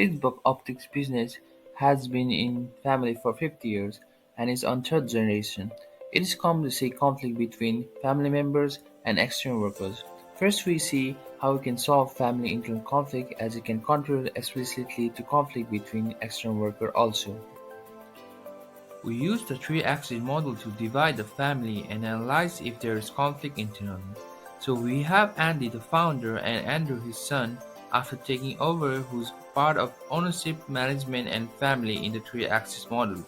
Pittsburgh Optics business has been in family for 50 years and is on third generation. It is common to see conflict between family members and external workers. First, we see how we can solve family internal conflict as it can contribute explicitly to conflict between external workers also. We use the three-axis model to divide the family and analyze if there is conflict internally. So we have Andy the founder and Andrew his son after taking over who's part of ownership, management and family in the three-axis model.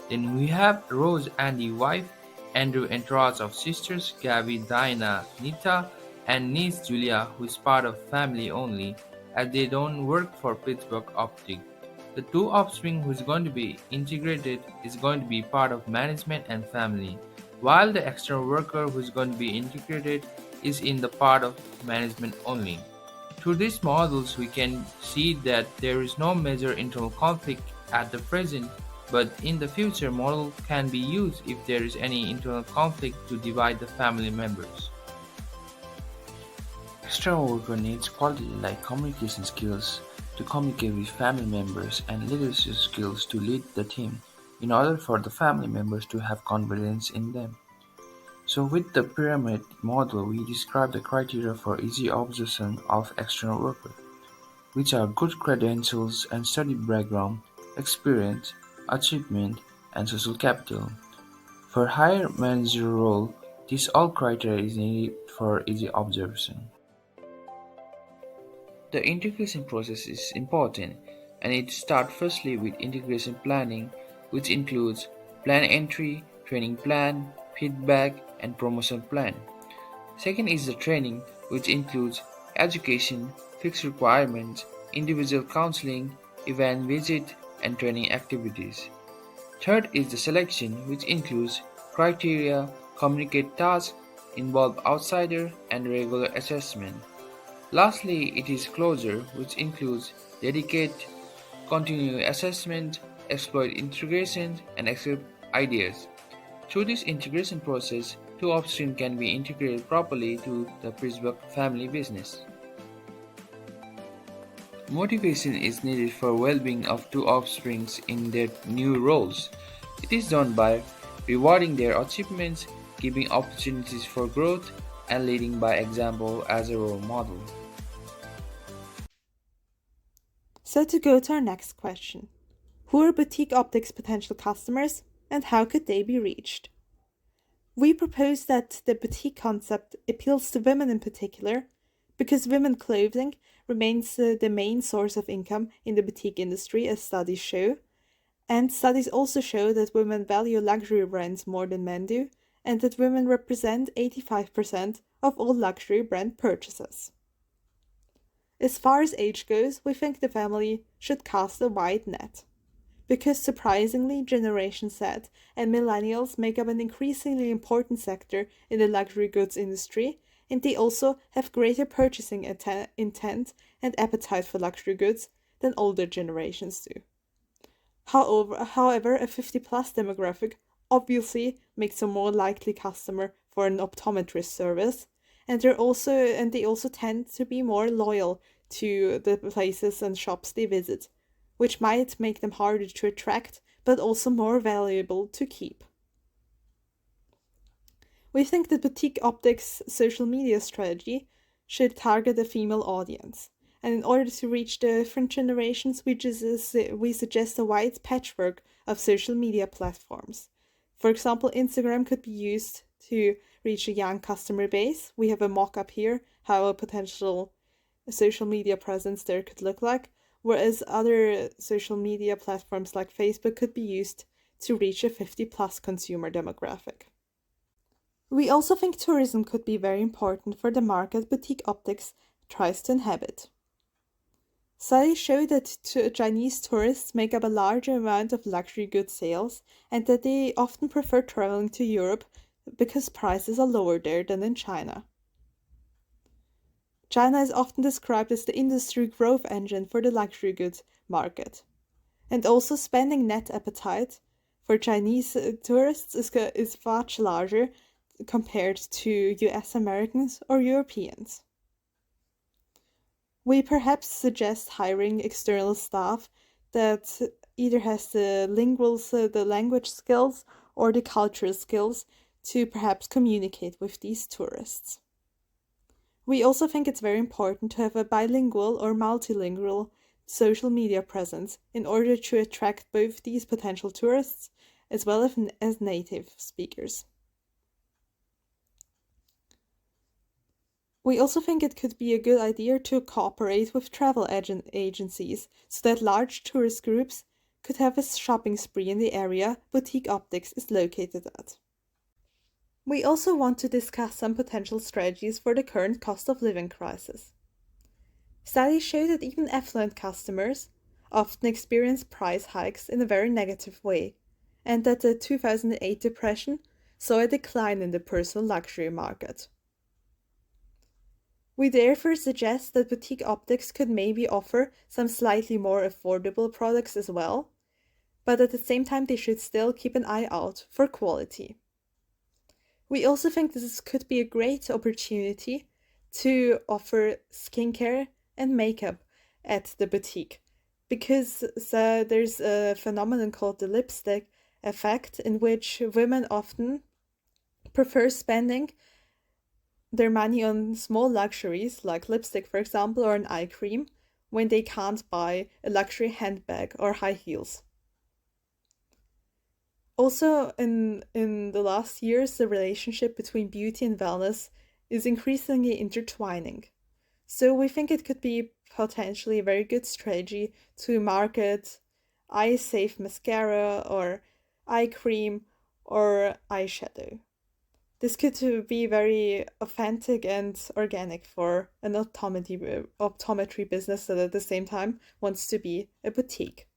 Then we have Rose Andy wife, Andrew entourage of sisters, Gabby, Diana, Nita and niece Julia who is part of family only as they don't work for Pittsburgh Optic. The two offspring who is going to be integrated is going to be part of management and family, while the external worker who is going to be integrated is in the part of management only. Through these models, we can see that there is no major internal conflict at the present, but in the future, model can be used if there is any internal conflict to divide the family members. External worker needs quality like communication skills to communicate with family members and leadership skills to lead the team in order for the family members to have confidence in them. So with the pyramid model, we describe the criteria for easy observation of external worker, which are good credentials and study background, experience, achievement, and social capital. For higher managerial role, these all criteria is needed for easy observation. The integration process is important, and it starts firstly with integration planning, which includes plan entry, training plan, feedback, and promotion plan. Second is the training, which includes education, fixed requirements, individual counseling, event visit, and training activities. Third is the selection, which includes criteria, communicate tasks, involve outsider, and regular assessment. Lastly, it is closure, which includes dedicate, continue assessment, exploit integration, and accept ideas. Through this integration process, two upstream can be integrated properly to the Pittsburgh family business. Motivation is needed for well-being of two offsprings in their new roles. It is done by rewarding their achievements, giving opportunities for growth, and leading by example as a role model. So to go to our next question. Who are boutique optics potential customers and how could they be reached? We propose that the boutique concept appeals to women in particular because women clothing remains the main source of income in the boutique industry as studies show, and studies also show that women value luxury brands more than men do, and that women represent 85% of all luxury brand purchases. As far as age goes, we think the family should cast a wide net. Because surprisingly, Generation Z and millennials make up an increasingly important sector in the luxury goods industry, and they also have greater purchasing intent and appetite for luxury goods than older generations do. However, a 50-plus demographic obviously makes a more likely customer for an optometrist service, and they also tend to be more loyal to the places and shops they visit, which might make them harder to attract, but also more valuable to keep. We think that boutique optics' social media strategy should target a female audience, and in order to reach the different generations, we suggest a wide patchwork of social media platforms. For example, Instagram could be used to reach a young customer base. We have a mock-up here, how a potential social media presence there could look like, whereas other social media platforms like Facebook could be used to reach a 50-plus consumer demographic. We also think tourism could be very important for the market boutique optics tries to inhabit. Studies show that Chinese tourists make up a larger amount of luxury goods sales and that they often prefer traveling to Europe because prices are lower there than in China. China is often described as the industry growth engine for the luxury goods market. And also spending net appetite for Chinese tourists is much larger compared to US Americans or Europeans. We perhaps suggest hiring external staff that either has the language skills or the cultural skills to perhaps communicate with these tourists. We also think it's very important to have a bilingual or multilingual social media presence in order to attract both these potential tourists as well as native speakers. We also think it could be a good idea to cooperate with travel agencies so that large tourist groups could have a shopping spree in the area Boutique Optics is located at. We also want to discuss some potential strategies for the current cost of living crisis. Studies show that even affluent customers often experience price hikes in a very negative way, and that the 2008 depression saw a decline in the personal luxury market. We therefore suggest that Boutique Optics could maybe offer some slightly more affordable products as well, but at the same time they should still keep an eye out for quality. We also think this could be a great opportunity to offer skincare and makeup at the boutique, because there's a phenomenon called the lipstick effect, in which women often prefer spending their money on small luxuries like lipstick, for example, or an eye cream when they can't buy a luxury handbag or high heels. Also, in the last years, the relationship between beauty and wellness is increasingly intertwining. So we think it could be potentially a very good strategy to market eye safe mascara or eye cream or eyeshadow. This could be very authentic and organic for an optometry business that at the same time wants to be a boutique.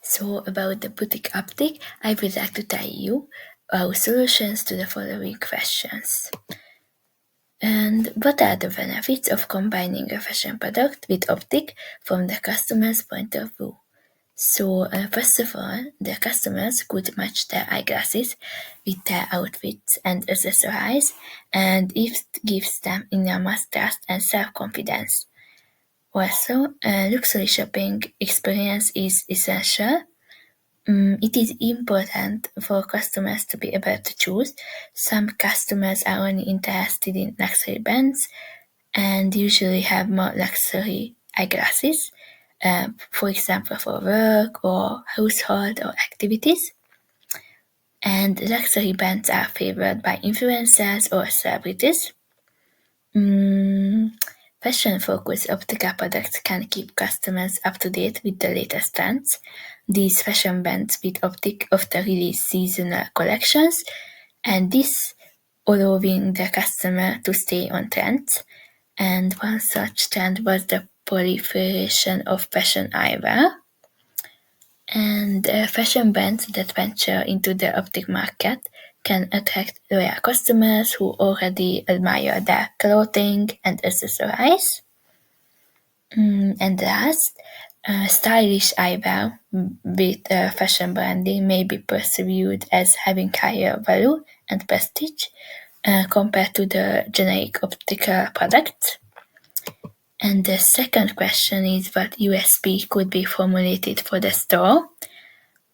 So about the boutique optic, I would like to tell you our solutions to the following questions. And what are the benefits of combining a fashion product with optic from the customer's point of view? So, first of all, the customers could match their eyeglasses with their outfits and accessories, and it gives them enormous trust and self-confidence. Also, a luxury shopping experience is essential. It is important for customers to be able to choose. Some customers are only interested in luxury brands and usually have more luxury eyeglasses, for example, for work or household or activities. And luxury brands are favored by influencers or celebrities. Fashion-focused optical products can keep customers up to date with the latest trends. These fashion brands with optic often release seasonal collections, and this allowing the customer to stay on trends. And one such trend was the proliferation of fashion eyewear. And fashion brands that venture into the optic market can attract loyal customers who already admire their clothing and accessories. And last, stylish eyewear with fashion branding may be perceived as having higher value and prestige compared to the generic optical products. And the second question is what USP could be formulated for the store.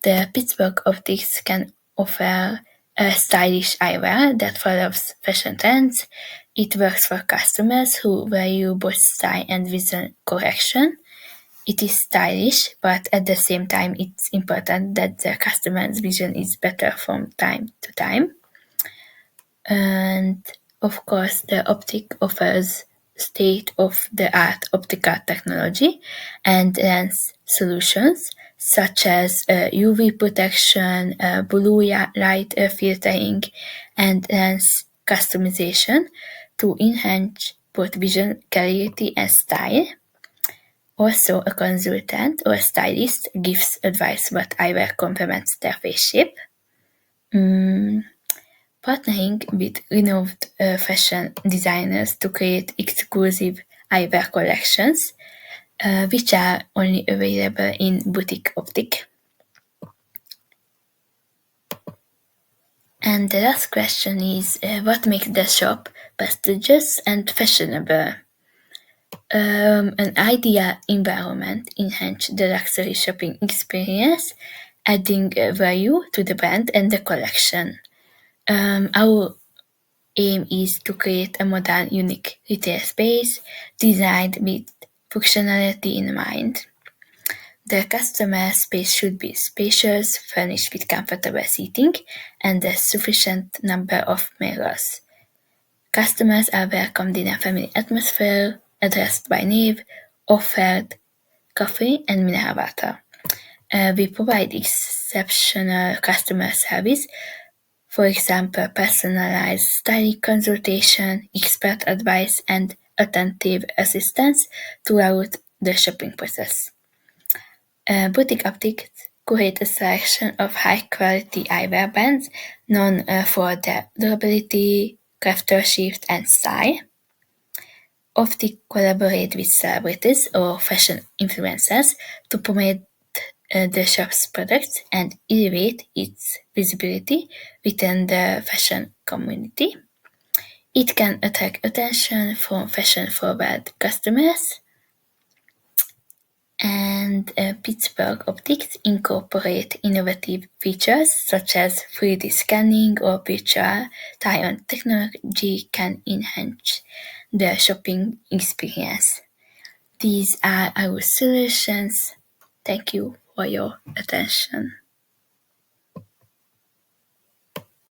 The Pittsburgh Optics can offer a stylish eyewear that follows fashion trends. It works for customers who value both style and vision correction. It is stylish, but at the same time, it's important that the customer's vision is better from time to time. And of course, the optic offers state-of-the-art optical technology and lens solutions such as UV protection, blue light filtering, and lens customization to enhance both vision clarity and style. Also, a consultant or stylist gives advice what eyewear complements their face shape. Partnering with renowned fashion designers to create exclusive eyewear collections, which are only available in boutique optic. And the last question is what makes the shop prestigious and fashionable. An ideal environment enhances the luxury shopping experience, adding value to the brand and the collection. Our aim is to create a modern, unique retail space designed with functionality in mind. The customer space should be spacious, furnished with comfortable seating, and a sufficient number of mirrors. Customers are welcomed in a family atmosphere, addressed by name, offered coffee and mineral water. We provide exceptional customer service, for example, personalized styling consultation, expert advice, and attentive assistance throughout the shopping process. Boutique Optics create a selection of high-quality eyewear brands known for their durability, craftsmanship, and style. Optic collaborate with celebrities or fashion influencers to promote the shop's products and elevate its visibility within the fashion community. It can attract attention from fashion-forward customers, and Pittsburgh Optics incorporate innovative features such as 3D scanning or virtual try-on technology can enhance the shopping experience. These are our solutions. Thank you for your attention.